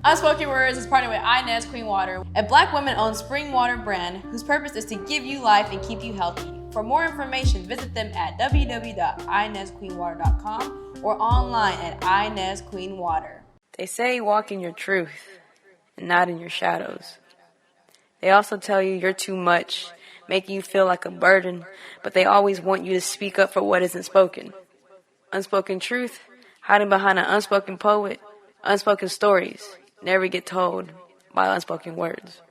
Unspoken Words is partnered with Inez Queen Water, a Black women-owned spring water brand whose purpose is to give you life and keep you healthy. For more information, visit them at www.inezqueenwater.com or online at Inez Queen Water. They say walk in your truth and not in your shadows. They also tell you you're too much, making you feel like a burden, but they always want you to speak up for what isn't spoken. Unspoken truth, hiding behind an unspoken poet, unspoken stories, never get told by unspoken words.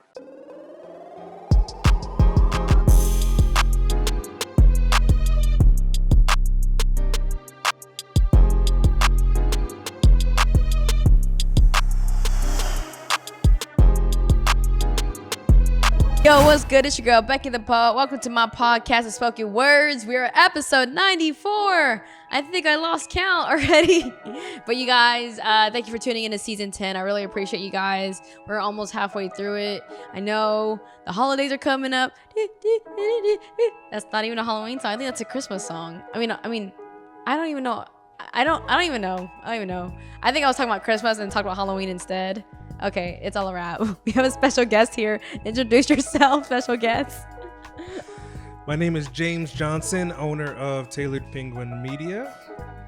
Yo, what's good? It's your girl, Becky the Poet. Welcome to my podcast, Unspoken Words. We're at episode 94. I think I lost count already. But you guys, thank you for tuning in to season 10. I really appreciate you guys. We're almost halfway through it. I know the holidays are coming up. That's not even a Halloween song. I think that's a Christmas song. I mean, I don't even know. I don't even know. I think I was talking about Christmas and talked about Halloween instead. Okay, it's all a wrap. We have a special guest here. Introduce yourself, special guest. My name is James Johnson, owner of Tailored Penguin Media.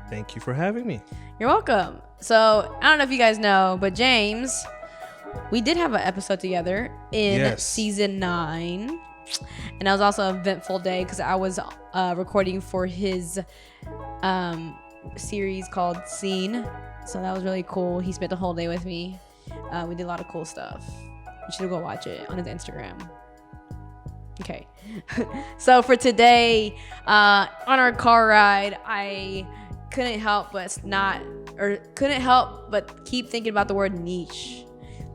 Thank you for having me. You're welcome. So, I don't know if you guys know, but James, we did have an episode together in season 9. And that was also an eventful day because I was recording for his series called Scene. So that was really cool. He spent the whole day with me. We did a lot of cool stuff. You should go watch it on his Instagram. Okay. So for today, on our car ride, I couldn't help but keep thinking about the word niche.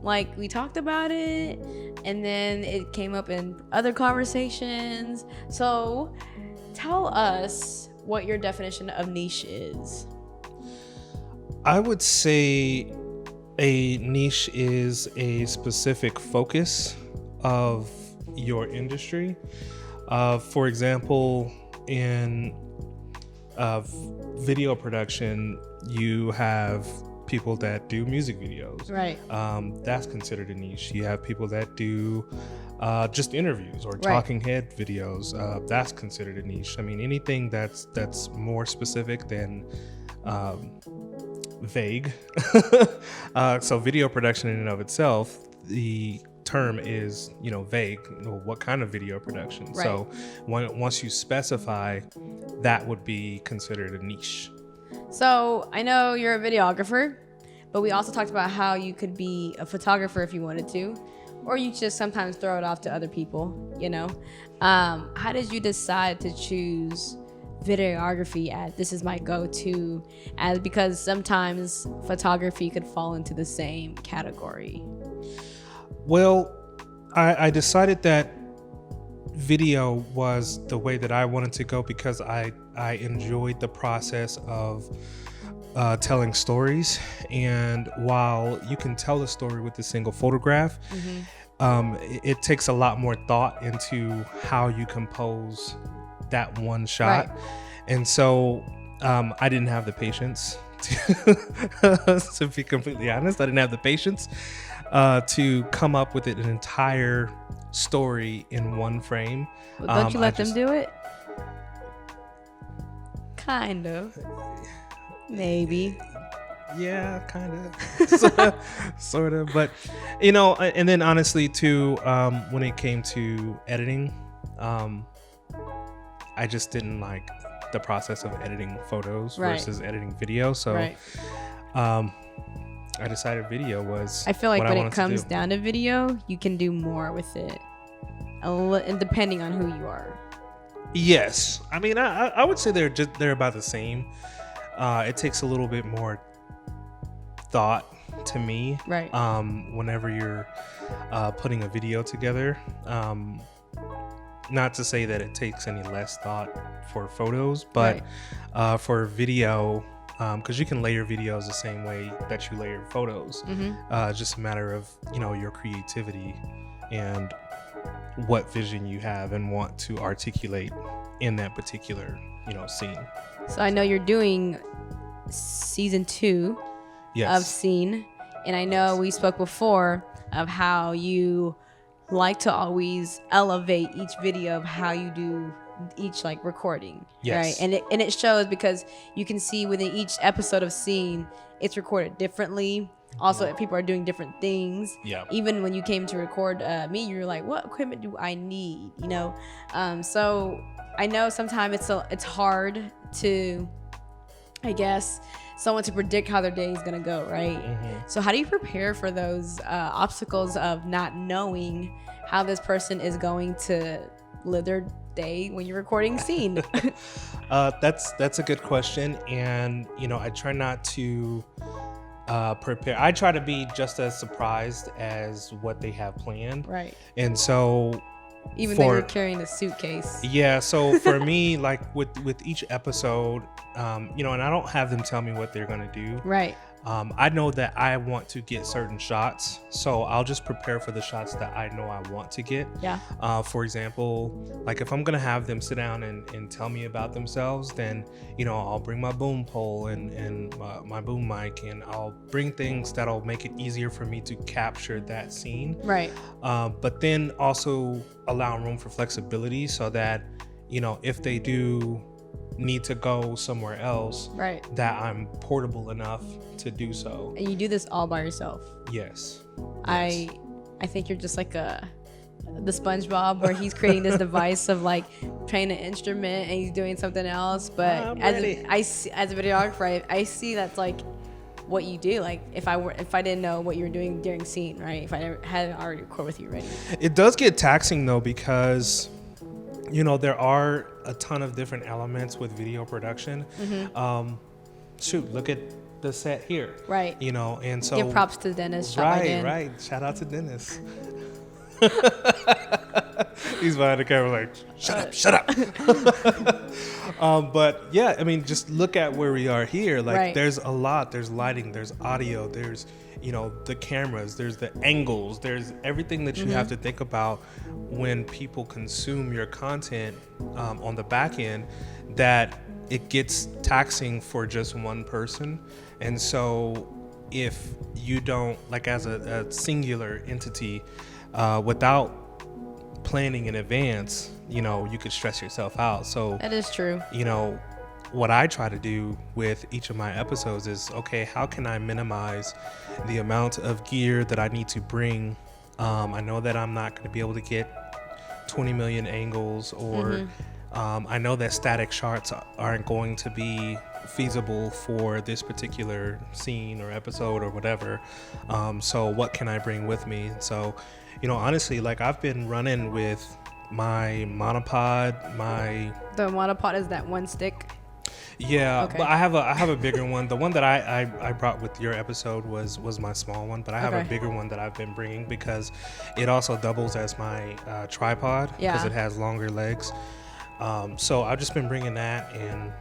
Like, we talked about it, and then it came up in other conversations. So tell us what your definition of niche is. I would say a niche is a specific focus of your industry. For example, in video production, you have people that do music videos. Right. That's considered a niche. You have people that do just interviews or talking head videos. That's considered a niche. I mean, anything that's more specific than vague. So video production in and of itself, the term is, vague. What kind of video production? Right. So once you specify, that would be considered a niche. So I know you're a videographer, but we also talked about how you could be a photographer if you wanted to, or you just sometimes throw it off to other people, How did you decide to choose videography as this is my go-to, as because sometimes photography could fall into the same category? Well, I decided that video was the way that I wanted to go because I enjoyed the process of telling stories. And while you can tell a story with a single photograph, it takes a lot more thought into how you compose that one shot. Right. And so I didn't have the patience to be completely honest. I didn't have the patience to come up with an entire story in one frame. Well, don't you let them do it? Kind of. Maybe. Yeah, kind of. Sort of. But, and then honestly, too, when it came to editing, I just didn't like the process of editing photos versus editing video. So I decided video was I feel like what when it comes down to video, you can do more with it, depending on who you are. Yes. I mean, I would say they're about the same. It takes a little bit more thought to me. Right. Whenever you're putting a video together. Not to say that it takes any less thought for photos, but for video, because you can layer videos the same way that you layer photos. Just a matter of, your creativity and what vision you have and want to articulate in that particular, scene. So I know you're doing season 2 of Scene. And I know we spoke before of how you like to always elevate each video of how you do each like recording. Yes. Right. And it shows because you can see within each episode of Scene, it's recorded differently. Also, people are doing different things. Yeah. Even when you came to record me, you were like, what equipment do I need? You know? So I know sometimes it's hard to, I guess, someone to predict how their day is gonna go, right? So how do you prepare for those obstacles of not knowing how this person is going to live their day when you're recording Scene? That's a good question, and I try not to prepare. I try to be just as surprised as what they have planned, Right. And so even though you're carrying a suitcase. Yeah, so for me, like with each episode, and I don't have them tell me what they're gonna do. Right. I know that I want to get certain shots, so I'll just prepare for the shots that I know I want to get. Yeah. For example, like if I'm gonna have them sit down and tell me about themselves, then I'll bring my boom pole and my boom mic, and I'll bring things that'll make it easier for me to capture that scene. Right. But then also allow room for flexibility so that if they do need to go somewhere else, right, that I'm portable enough to do so. And you do this all by yourself? Yes. I think you're just like the SpongeBob, where he's creating this device of like playing an instrument and he's doing something else. But as a videographer, I see that's like what you do. Like if I didn't know what you were doing during Scene, right? If I never had already recorded with you ready. It does get taxing though, because there are a ton of different elements with video production. Shoot, look at the set here. Right. And so give props to Dennis. Right. Shout out to Dennis. He's behind the camera like, shut up. But yeah, I mean, just look at where we are here. Like right. There's a lot. There's lighting, there's audio, there's the cameras, there's the angles, there's everything that you have to think about when people consume your content on the back end, that it gets taxing for just one person. And so if you don't, like as a singular entity, without planning in advance, you could stress yourself out. So that is true. What I try to do with each of my episodes is, okay, how can I minimize the amount of gear that I need to bring? I know that I'm not going to be able to get 20 million angles, or I know that static shots aren't going to be feasible for this particular scene or episode or whatever. So what can I bring with me? So, honestly, like I've been running with my monopod. The monopod is that one stick? Yeah, okay. But I have a bigger one. The one that I brought with your episode was my small one, but I have a bigger one that I've been bringing because it also doubles as my tripod, because it has longer legs. So I've just been bringing that and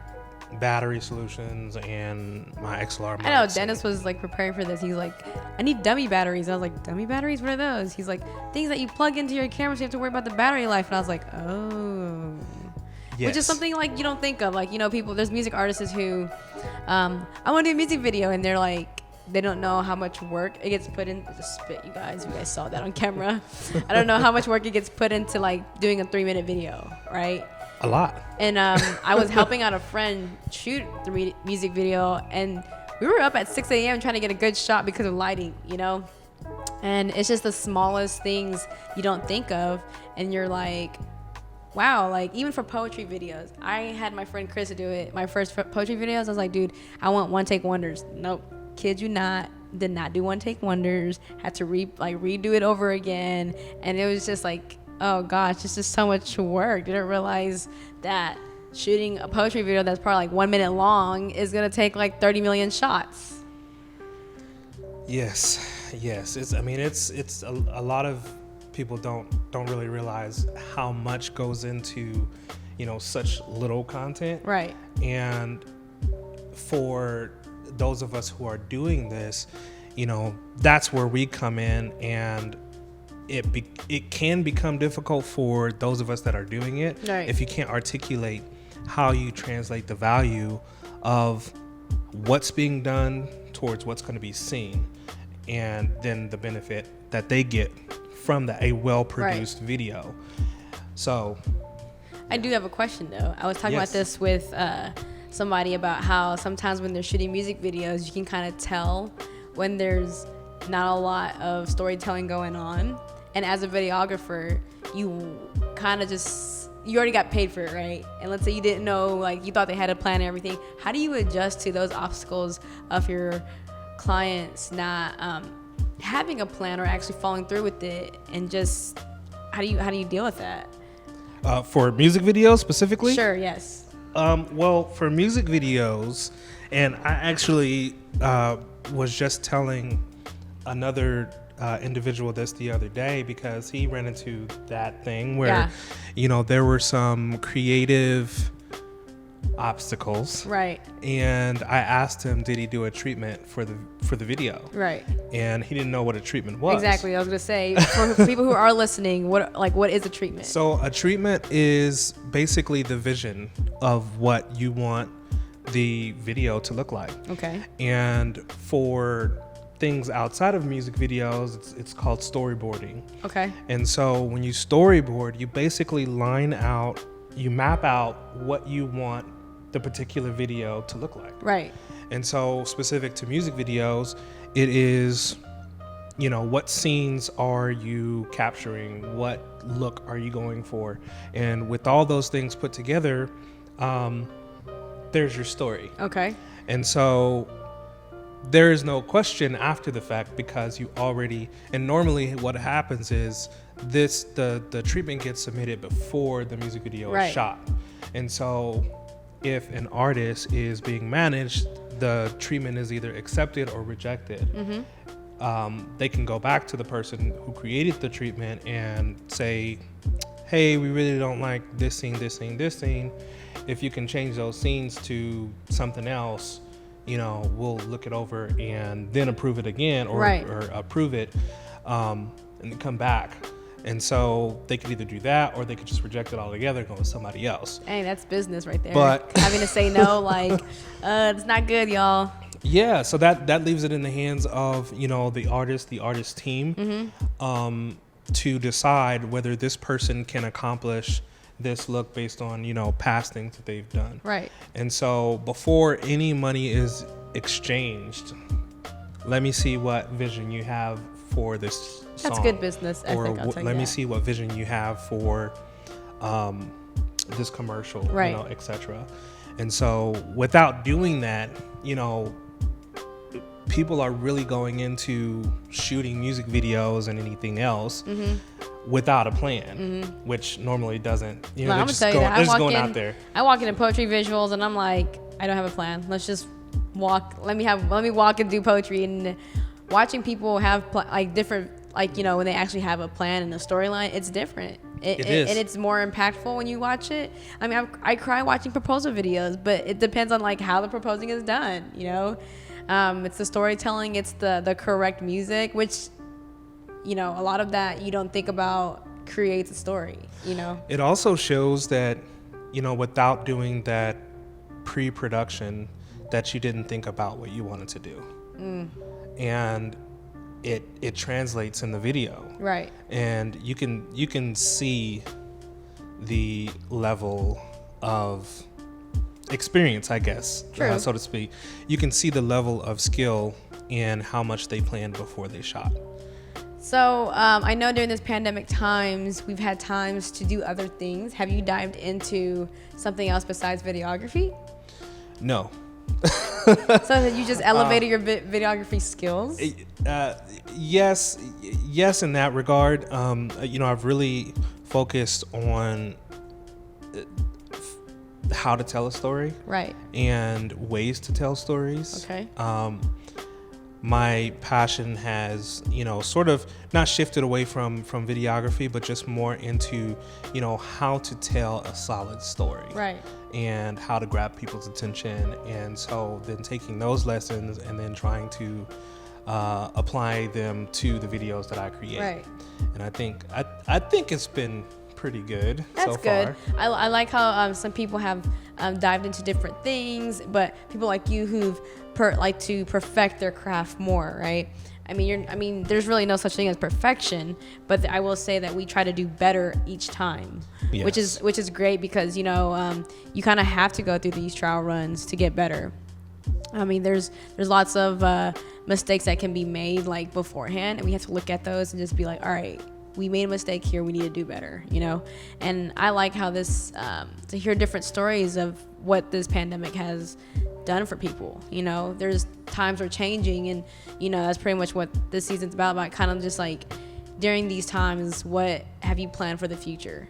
battery solutions and my XLR mics. I know Dennis was like preparing for this. He's like, I need dummy batteries. I was like, dummy batteries? What are those? He's like, things that you plug into your camera so you have to worry about the battery life. And I was like, oh. Yes. Which is something like you don't think of. Like, people, there's music artists who, I want to do a music video, and they're like, they don't know how much work it gets put in. Just spit, you guys saw that on camera. I don't know how much work it gets put into like doing a 3-minute video, right? A lot. And I was helping out a friend shoot the music video, and we were up at 6 a.m. trying to get a good shot because of lighting, And it's just the smallest things you don't think of, and you're like, wow, like even for poetry videos, I had my friend Chris to do it. My first poetry videos, I was like, dude, I want one take wonders. Nope, kid you not, did not do one take wonders. Had to redo it over again, and it was just like, oh gosh, it's just so much work. Didn't realize that shooting a poetry video that's probably like 1 minute long is gonna take like 30 million shots. Yes. It's a lot of people don't really realize how much goes into such little content, right? And for those of us who are doing this, that's where we come in, and it can become difficult for those of us that are doing it, right, if you can't articulate how you translate the value of what's being done towards what's going to be seen. and then the benefit that they get from a well-produced video. So I do have a question though. I was talking about this with somebody about how sometimes when they're shooting music videos, you can kind of tell when there's not a lot of storytelling going on. And as a videographer, you kind of you already got paid for it, right? And let's say you didn't know, like you thought they had a plan and everything. How do you adjust to those obstacles of your clients not having a plan or actually following through with it? And just how do you deal with that? For music videos specifically? Sure, yes. Well, for music videos, and I actually was just telling another individual this the other day, because he ran into that thing where, there were some creative obstacles. Right. And I asked him, did he do a treatment for the video? Right. And he didn't know what a treatment was. Exactly. I was gonna say, for people who are listening, what is a treatment? So a treatment is basically the vision of what you want the video to look like. Okay. And for things outside of music videos, it's called storyboarding. Okay. And so when you storyboard, you basically you map out what you want the particular video to look like. Right. And so specific to music videos, it is, what scenes are you capturing? What look are you going for? And with all those things put together, there's your story. Okay. And so there is no question after the fact, because you already, and normally what happens is the treatment gets submitted before the music video is shot. And so if an artist is being managed, the treatment is either accepted or rejected. Mm-hmm. They can go back to the person who created the treatment and say, hey, we really don't like this scene, this scene, this scene. If you can change those scenes to something else, we'll look it over and then approve it again, or approve it and come back. And so they could either do that, or they could just reject it altogether and go with somebody else. Hey, that's business right there. But having to say no, it's not good, y'all. Yeah, so that leaves it in the hands of, the artist team, mm-hmm. To decide whether this person can accomplish this look based on, past things that they've done. Right. And so before any money is exchanged, let me see what vision you have for this song. That's good business, I think. I'll tell you let me that. see what vision you have for this commercial, right. etc. And so without doing that, people are really going into shooting music videos and anything else mm-hmm. without a plan, mm-hmm. which normally doesn't. I'm gonna tell you that. Out there. I walk into poetry visuals and I'm like, I don't have a plan. Let's just walk. Let me walk and do poetry. And watching people have different, when they actually have a plan and a storyline, it's different. It is. And it's more impactful when you watch it. I mean, I cry watching proposal videos, but it depends on how the proposing is done. It's the storytelling, it's the correct music, which, a lot of that you don't think about creates a story, It also shows that, without doing that pre-production, that you didn't think about what you wanted to do. Mm. And it translates in the video. Right. And you can see the level of experience, I guess, so to speak. You can see the level of skill and how much they planned before they shot. So I know during this pandemic times, we've had times to do other things. Have you dived into something else besides videography? No. So have you just elevated your videography skills? Yes, in that regard. I've really focused on how to tell a story, right, and ways to tell stories. Okay. My passion has, sort of not shifted away from videography, but just more into, how to tell a solid story, right, and how to grab people's attention. And so then taking those lessons and then trying to apply them to the videos that I create. Right. And I think it's been pretty good. That's so far. Good. I like how some people have dived into different things, but people like you who've like to perfect their craft more, right? I mean, there's really no such thing as perfection, but I will say that we try to do better each time, Yes. which is great because you kind of have to go through these trial runs to get better. I mean, there's lots of mistakes that can be made like beforehand, and we have to look at those and just be like, all right, we made a mistake here, we need to do better, And I like how this to hear different stories of what this pandemic has done for people. There's times are changing, and that's pretty much what this season's about kind of just like during these times, what have you planned for the future?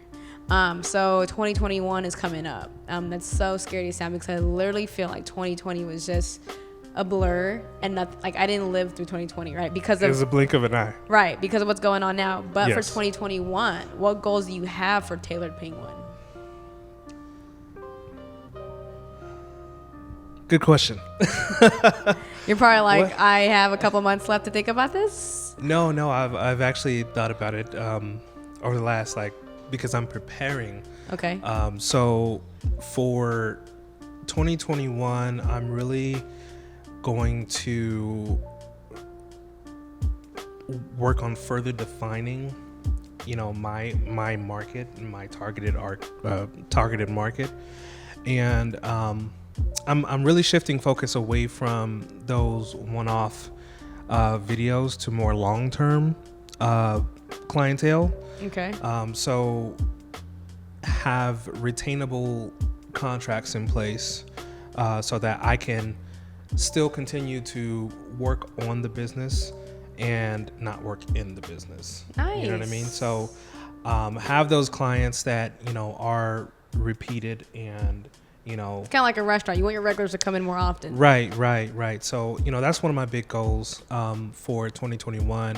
So 2021 is coming up. That's so scary to sound because I literally feel like 2020 was just a blur and nothing. Like I didn't live through 2020, right? Because It was a blink of an eye. right, because of what's going on now. But for Yes. 2021, what goals do you have for Tailored Penguin? Good question. You're probably like, What? I have a couple months left to think about this. No, I've actually thought about it over the last because I'm preparing. Okay. So for 2021, I'm really going to work on further defining, my market and my targeted market, and I'm really shifting focus away from those one-off videos to more long-term clientele. Okay. So have retainable contracts in place so that I can still continue to work on the business and not work in the business. Nice. You know what I mean? So have those clients that, are repeated and, It's kind of like a restaurant. You want your regulars to come in more often. Right. So, that's one of my big goals for 2021.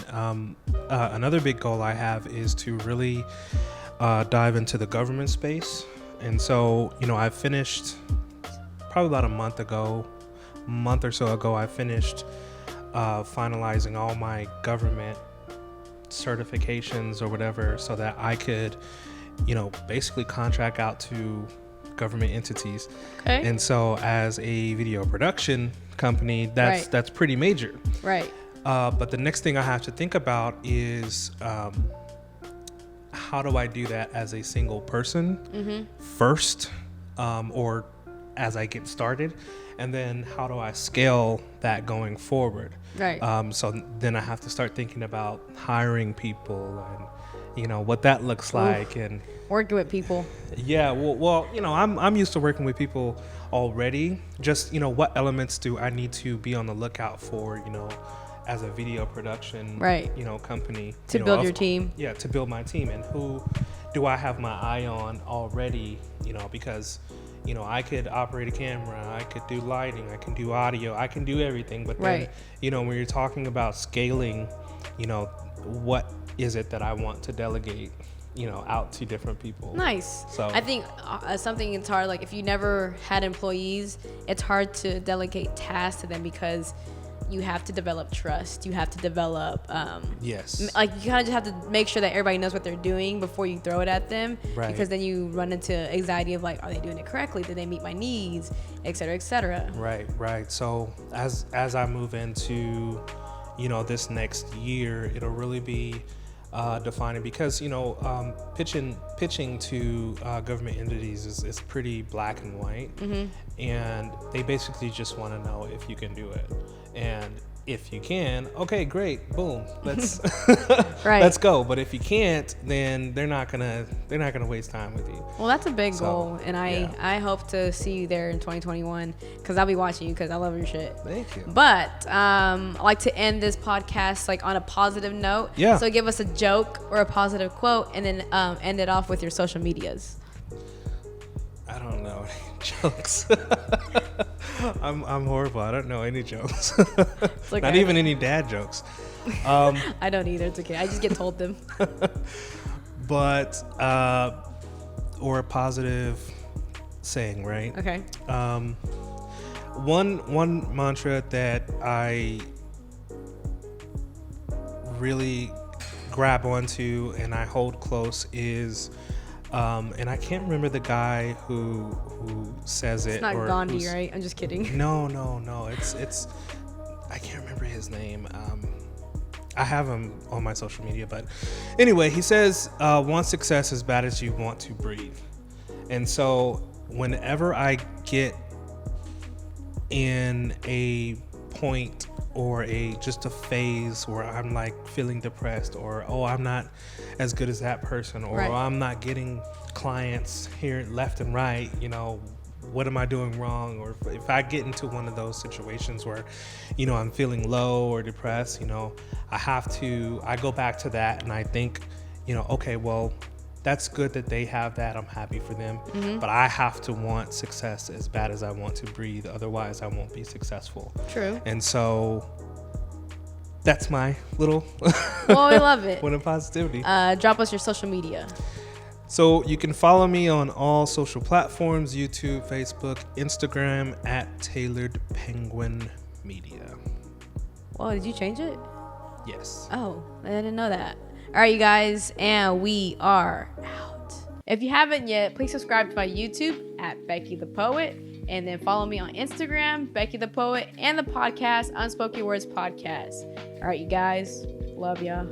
Another big goal I have is to really dive into the government space. And so, I finished probably about a month or so ago, I finished finalizing all my government certifications or whatever so that I could, basically contract out to government entities. Okay. And so as a video production company, that's pretty major. Right. But the next thing I have to think about is how do I do that as a single person first, or as I get started, and then how do I scale that going forward? Right. So then I have to start thinking about hiring people and what that looks like. And Working with people. yeah, well, I'm used to working with people already. Just what elements do I need to be on the lookout for? As a video production, Right. Company To build your team. Yeah, to build my team, and who do I have my eye on already? Because I could operate a camera, I could do lighting, I can do audio, I can do everything. But then, Right. when you're talking about scaling, what is it that I want to delegate, out to different people? Nice. So I think something it's hard. Like if you never had employees, it's hard to delegate tasks to them because you have to develop trust. You have to develop, yes, like you kind of just have to make sure that everybody knows what they're doing before you throw it at them. Right. Because then you run into anxiety of like, are they doing it correctly? Did they meet my needs? Et cetera, et cetera. Right. So as I move into, this next year, it'll really be defining because pitching to government entities is pretty black and white, and they basically just want to know if you can do it, and if you can, okay, great, boom, let's Right. let's go. But if you can't, then they're not gonna waste time with you. Well, that's a big So, goal, and yeah. I hope to see you there in 2021 because I'll be watching you because I love your shit. Thank you. But I like to end this podcast like on a positive note. Yeah. So give us a joke or a positive quote, and then end it off with your social medias. I don't know any jokes. I'm horrible. I don't know any jokes. Like Not even any dad jokes. I don't either. It's okay. I just get told them. But or a positive saying, right? Okay. One mantra that I really grab onto and I hold close is, and I can't remember the guy who says it. It's not or Gandhi, right? I'm just kidding. No. It's I can't remember his name. I have him on my social media, but anyway, he says, want success as bad as you want to breathe. And so whenever I get in a point or just a phase where I'm like feeling depressed, or I'm not as good as that person, or Right. I'm not getting clients here left and right, what am I doing wrong? Or if I get into one of those situations where, I'm feeling low or depressed, I go back to that and I think, okay, well, that's good that they have that. I'm happy for them. Mm-hmm. But I have to want success as bad as I want to breathe. Otherwise, I won't be successful. True. And so that's my little Well, we love it. win of positivity. Drop us your social media. So you can follow me on all social platforms, YouTube, Facebook, Instagram, at Tailored Penguin Media. Whoa, did you change it? Yes. Oh, I didn't know that. All right, you guys, and we are out. If you haven't yet, please subscribe to my YouTube at Becky the Poet, and then follow me on Instagram, Becky the Poet, and the podcast, Unspoken Words Podcast. All right, you guys, love ya.